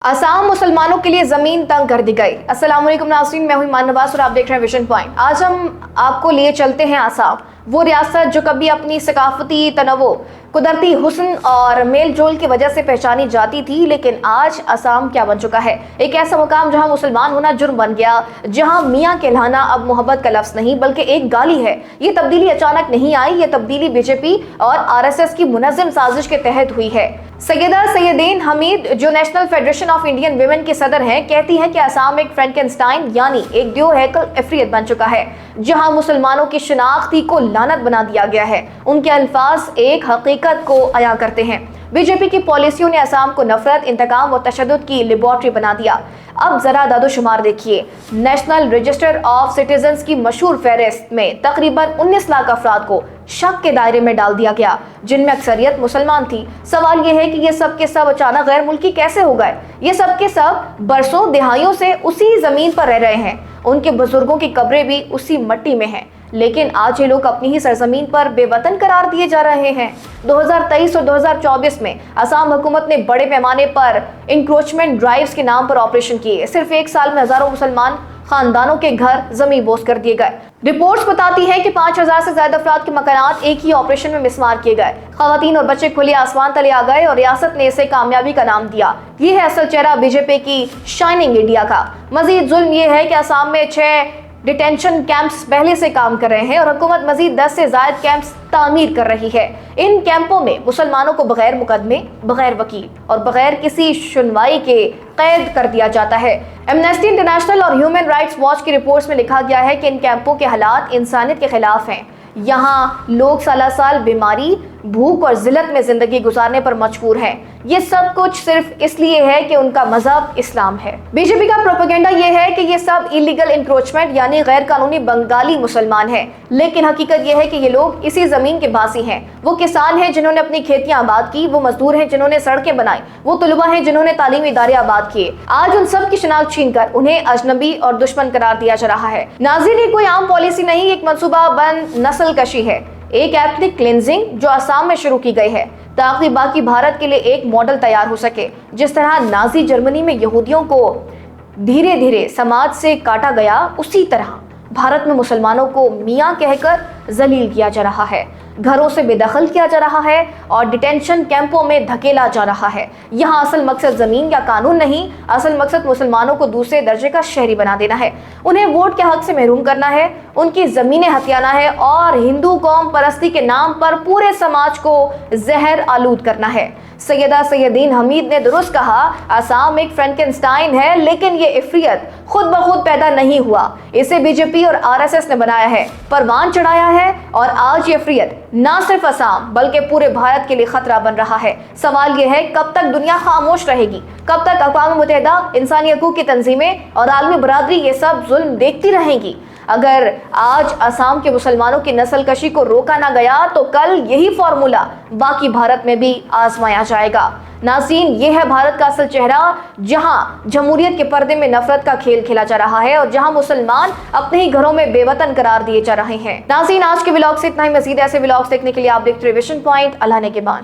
असम मुसलमानों के लिए जमीन तंग कर दी गई। अस्सलाम वालेकुम नाज़रीन, मैं हूं ईमान नवाज और आप देख रहे हैं विजन पॉइंट। आज हम आपको लिए चलते हैं असम, वो रियासत जो कभी अपनी सकाफती तनवो, कुदरती हुस्न और मेल जोल की वजह से पहचानी जाती थी, लेकिन आज असम क्या बन चुका है? एक ऐसा मुकाम जहां मुसलमान होना जुर्म बन गया, जहां मियाँ कहलाना अब मोहब्बत का लफ्ज नहीं बल्कि एक गाली है। ये तब्दीली अचानक नहीं आई, ये तब्दीली बीजेपी और आरएसएस की मुनज़्ज़म साजिश के तहत हुई है। सैयदा सैयदीन हमीद, जो national federation of Indian women की सदर हैं, कहती हैं कि असम एक फ्रैंकेनस्टाइन यानी एक ड्योहेकल इफ्रियत बन चुका है, जहां मुसलमानों की शिनाख्ती को लानत बना दिया गया है। उनके अल्फाज एक हकीकत को अया करते हैं। बीजेपी की पॉलिसियों ने असम को नफरत, इंतकाम और तशद्दुद की लेबॉर्ट्री बना दिया। अब जरा दादोशुमार देखिए। नेशनल रजिस्टर ऑफ सिटीजन्स की मशहूर फहरिस्त में तकरीबन 19 लाख अफराद को शक के दायरे में डाल दिया गया, जिनमें अक्सरियत मुसलमान थी। सवाल यह है कि ये सब के सब अचानक गैर मुल्की कैसे हो गए? ये सब के सब बरसों दिहाइयों से उसी जमीन पर रह रहे हैं, उनके बुजुर्गों की कब्रें भी उसी मट्टी में हैं, लेकिन आज ये लोग अपनी ही सरजमीन पर बेवतन करार दिए जा रहे हैं। 2023 और 2024 में असम हुकूमत ने बड़े पैमाने पर इंक्रोचमेंट ड्राइव्स के नाम पर ऑपरेशन किए। सिर्फ एक साल में हजारों मुसलमान खानदानों के घर जमीन बोस कर दिए गए। रिपोर्ट्स बताती हैं कि 5000 से ज्यादा अफराद के मकानात एक ही ऑपरेशन में मिसमार किए गए। खवातीन और बच्चे खुले आसमान तले आ गए और रियासत ने इसे कामयाबी का नाम दिया। ये है असल चेहरा बीजेपी की शाइनिंग इंडिया का। मजीद जुल्म ये है कि असम में 6 डिटेंशन कैंप्स पहले से काम कर रहे हैं और हुकूमत मजीद 10 से ज्यादा कैंप्स तामीर कर रही है। इन कैंपों में मुसलमानों को बगैर मुकदमे, बगैर वकील और बगैर किसी सुनवाई के कैद कर दिया जाता है। एमनेस्टी इंटरनेशनल और ह्यूमन राइट्स वॉच की रिपोर्ट्स में लिखा गया है कि इन कैंपों के हालात इंसानियत के खिलाफ हैं। यहाँ लोग साल बीमारी, भूख और जिल्लत में जिंदगी गुजारने पर मजबूर हैं। ये सब कुछ सिर्फ इसलिए है कि उनका मजहब इस्लाम है। बीजेपी का प्रोपेगेंडा ये है कि ये सब इलीगल इंक्रोचमेंट यानी गैर कानूनी बंगाली मुसलमान हैं, लेकिन हकीकत ये है कि ये लोग इसी जमीन के बासी हैं। वो किसान हैं जिन्होंने अपनी खेतियां आबाद की, वो मजदूर हैं जिन्होंने सड़कें बनाई, वो तलबा हैं जिन्होंने तालीमी इदारे आबाद किए। आज उन सब की शिनाख्त छीनकर उन्हें अजनबी और दुश्मन करार दिया जा रहा है। नाज़रीन, ये कोई आम पॉलिसी नहीं, एक मंसूबा बंद नस्ल कशी है, एक एथनिक क्लिंजिंग जो असम में शुरू की गई है ताकि बाकी भारत के लिए एक मॉडल तैयार हो सके। जिस तरह नाजी जर्मनी में यहूदियों को धीरे धीरे समाज से काटा गया, उसी तरह भारत में मुसलमानों को मियाँ कहकर जलील किया जा रहा है, घरों से बेदखल किया जा रहा है और डिटेंशन कैंपों में धकेला जा रहा है। यहाँ असल मकसद जमीन या कानून नहीं, असल मकसद मुसलमानों को दूसरे दर्जे का शहरी बना देना है, उन्हें वोट के हक से महरूम करना है, उनकी जमीनें हथियाना है और हिंदू कौम परस्ती के नाम पर पूरे समाज को जहर आलूद करना है। सैयदा सैयदीन हमीद ने दुरुस्त कहा, असम एक फ्रैंकेनस्टाइन है, लेकिन ये इफ्रियत खुद ब खुद पैदा नहीं हुआ, इसे बीजेपी और आरएसएस ने बनाया है, परवान चढ़ाया है और आज ये इफ्रियत ना सिर्फ असम बल्कि पूरे भारत के लिए खतरा बन रहा है। सवाल यह है, कब तक दुनिया खामोश रहेगी? कब तक अक़वाम मुत्तहिदा, इंसानी हकूक़ की तंजीमें और आलमी बरादरी ये सब जुल्म देखती रहेंगी? अगर आज असम के मुसलमानों की नस्ल कशी को रोका ना गया तो कल यही फॉर्मूला बाकी भारत में भी आजमाया जाएगा। नाज़रीन, ये है भारत का असल चेहरा, जहां जमहूरियत के पर्दे में नफरत का खेल खेला जा रहा है और जहां मुसलमान अपने ही घरों में बेवतन करार दिए जा रहे हैं। नाज़रीन, आज के व्लॉग से इतना ही। मज़ीद ऐसे व्लॉग्स देखने के लिए आप देखते रहिए विजन पॉइंट। अल्लाह ने के बाद।